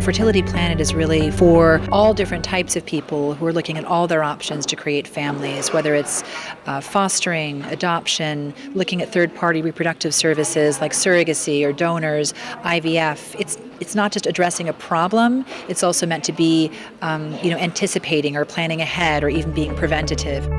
Fertility Planet is really for all different types of people who are looking at all their options to create families, whether it's fostering, adoption, looking at third-party reproductive services like surrogacy or donors, IVF. It's not just addressing a problem, it's also meant to be anticipating or planning ahead or even being preventative.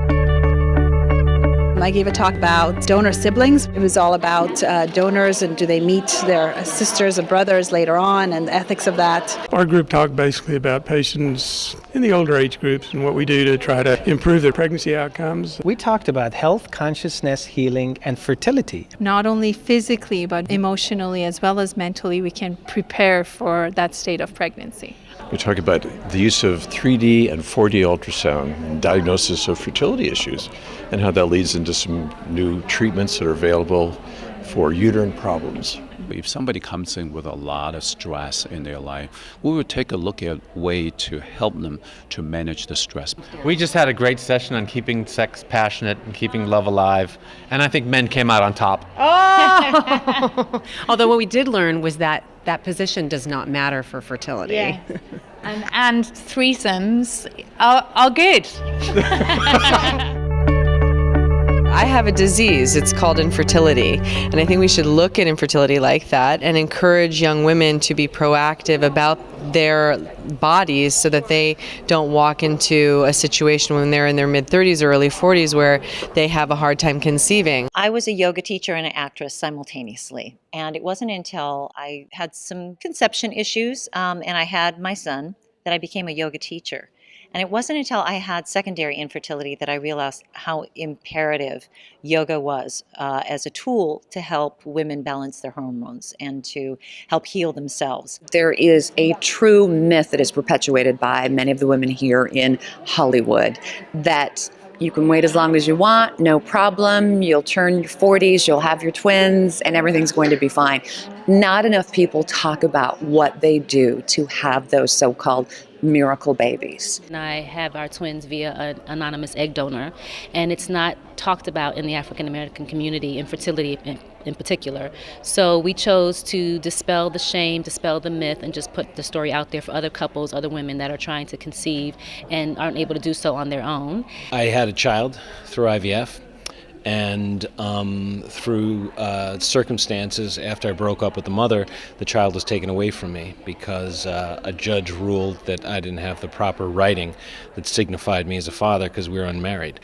I gave a talk about donor siblings. It was all about donors and do they meet their sisters and brothers later on and the ethics of that. Our group talked basically about patients in the older age groups and what we do to try to improve their pregnancy outcomes. We talked about health, consciousness, healing, and fertility. Not only physically, but emotionally as well as mentally, we can prepare for that state of pregnancy. We talk about the use of 3D and 4D ultrasound and diagnosis of fertility issues and how that leads into some new treatments that are available for uterine problems. If somebody comes in with a lot of stress in their life, we would take a look at a way to help them to manage the stress. We just had a great session on keeping sex passionate and keeping love alive, and I think men came out on top. Oh! Although what we did learn was that position does not matter for fertility. Yeah. and threesomes are good. I have a disease, it's called infertility, and I think we should look at infertility like that and encourage young women to be proactive about their bodies so that they don't walk into a situation when they're in their mid-30s or early 40s where they have a hard time conceiving. I was a yoga teacher and an actress simultaneously, and it wasn't until I had some conception issues and I had my son that I became a yoga teacher. And it wasn't until I had secondary infertility that I realized how imperative yoga was as a tool to help women balance their hormones and to help heal themselves. There is a true myth that is perpetuated by many of the women here in Hollywood that you can wait as long as you want, no problem, you'll turn your 40s, you'll have your twins, and everything's going to be fine. Not enough people talk about what they do to have those so-called miracle babies. And I have our twins via an anonymous egg donor, and it's not talked about in the African American community, infertility in particular. So we chose to dispel the shame, dispel the myth, and just put the story out there for other couples, other women that are trying to conceive and aren't able to do so on their own. I had a child through IVF. And through circumstances, after I broke up with the mother, the child was taken away from me because a judge ruled that I didn't have the proper writing that signified me as a father because we were unmarried.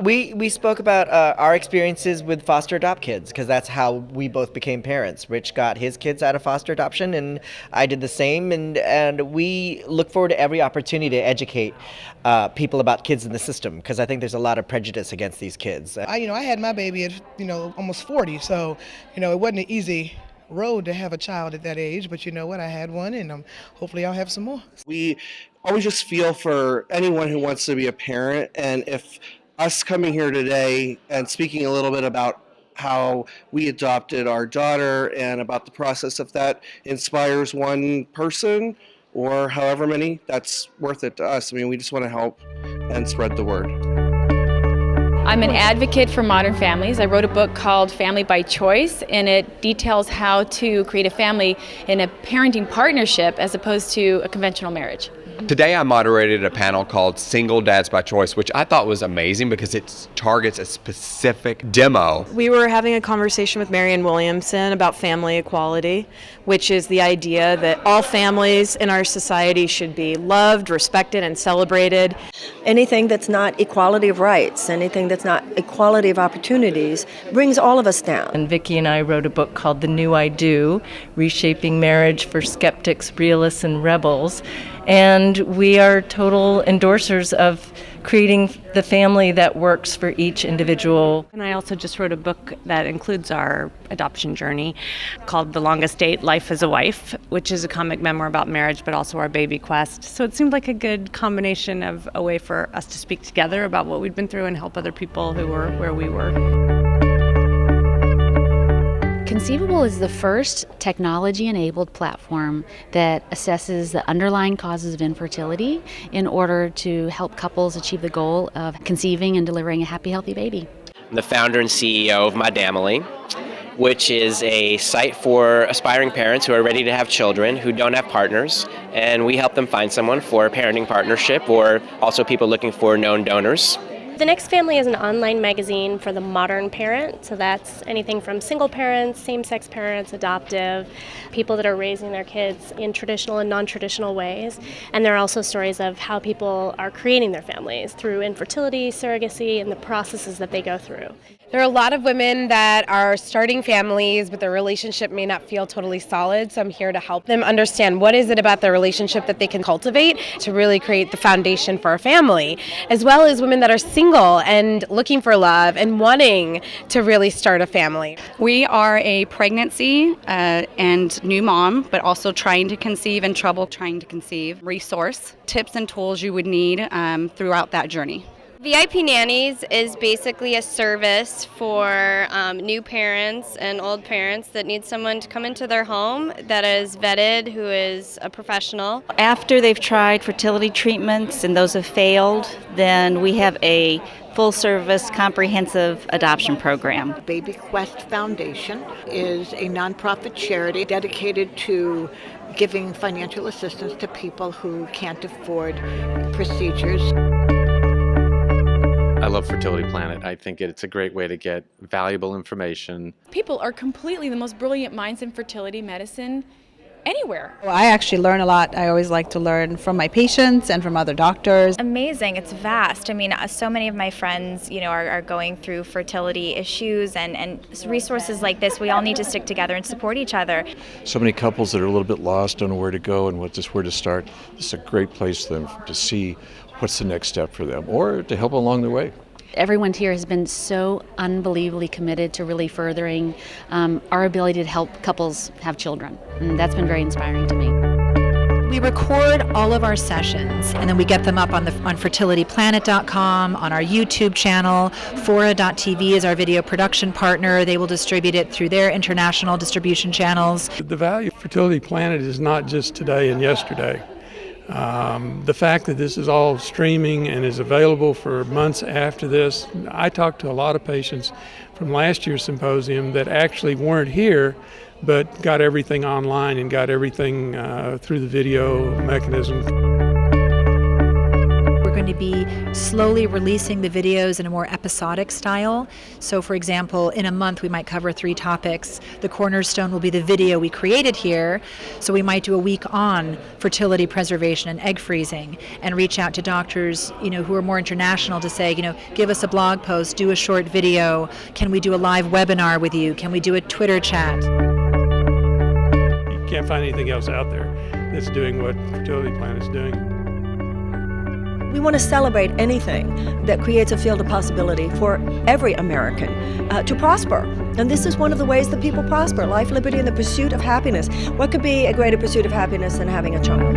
We spoke about our experiences with foster adopt kids because that's how we both became parents. Rich got his kids out of foster adoption and I did the same, and we look forward to every opportunity to educate people about kids in the system because I think there's a lot of prejudice against these kids. I had my baby at, almost 40, so, it wasn't an easy road to have a child at that age, but you know what, I had one, and hopefully I'll have some more. We always just feel for anyone who wants to be a parent, and if us coming here today and speaking a little bit about how we adopted our daughter and about the process, if that inspires one person or however many, that's worth it to us. I mean, we just want to help and spread the word. I'm an advocate for modern families. I wrote a book called Family by Choice, and it details how to create a family in a parenting partnership as opposed to a conventional marriage. Today I moderated a panel called Single Dads by Choice, which I thought was amazing because it targets a specific demo. We were having a conversation with Marianne Williamson about family equality, which is the idea that all families in our society should be loved, respected, and celebrated. Anything that's not equality of rights, anything that's not equality of opportunities, brings all of us down. And Vicki and I wrote a book called The New I Do, Reshaping Marriage for Skeptics, Realists, and Rebels. And we are total endorsers of creating the family that works for each individual. And I also just wrote a book that includes our adoption journey called The Longest Date, Life as a Wife, which is a comic memoir about marriage, but also our baby quest. So it seemed like a good combination of a way for us to speak together about what we'd been through and help other people who were where we were. Conceivable is the first technology-enabled platform that assesses the underlying causes of infertility in order to help couples achieve the goal of conceiving and delivering a happy, healthy baby. I'm the founder and CEO of My Damily. which is a site for aspiring parents who are ready to have children who don't have partners, and we help them find someone for a parenting partnership, or also people looking for known donors. The Next Family is an online magazine for the modern parent, so that's anything from single parents, same-sex parents, adoptive, people that are raising their kids in traditional and non-traditional ways. And there are also stories of how people are creating their families through infertility, surrogacy, and the processes that they go through. There are a lot of women that are starting families, but their relationship may not feel totally solid, so I'm here to help them understand what is it about their relationship that they can cultivate to really create the foundation for a family, as well as women that are single and looking for love and wanting to really start a family. We are a pregnancy and new mom, but also trying to conceive and trouble trying to conceive resource, tips and tools you would need throughout that journey. VIP Nannies is basically a service for new parents and old parents that need someone to come into their home that is vetted, who is a professional. After they've tried fertility treatments and those have failed, then we have a full-service, comprehensive adoption program. Baby Quest Foundation is a nonprofit charity dedicated to giving financial assistance to people who can't afford procedures. I love Fertility Planet. I think it's a great way to get valuable information. People are completely the most brilliant minds in fertility medicine anywhere. Well, I actually learn a lot. I always like to learn from my patients and from other doctors. Amazing. It's vast. I mean, so many of my friends, are going through fertility issues, and resources like this, we all need to stick together and support each other. So many couples that are a little bit lost, don't know where to go and where to start. This is a great place for them to see what's the next step for them, or to help along the way. Everyone here has been so unbelievably committed to really furthering our ability to help couples have children. And that's been very inspiring to me. We record all of our sessions, and then we get them up on FertilityPlanit.com, on our YouTube channel. Fora.tv is our video production partner. They will distribute it through their international distribution channels. The value of Fertility Planet is not just today and yesterday. The fact that this is all streaming and is available for months after this, I talked to a lot of patients from last year's symposium that actually weren't here, but got everything online and got everything through the video mechanism. We're going to be slowly releasing the videos in a more episodic style. So for example, in a month we might cover 3 topics. The cornerstone will be the video we created here. So we might do a week on fertility preservation and egg freezing, and reach out to doctors, who are more international to say, give us a blog post, do a short video. Can we do a live webinar with you? Can we do a Twitter chat? You can't find anything else out there that's doing what Fertility Planet is doing. We want to celebrate anything that creates a field of possibility for every American to prosper. And this is one of the ways that people prosper: life, liberty, and the pursuit of happiness. What could be a greater pursuit of happiness than having a child?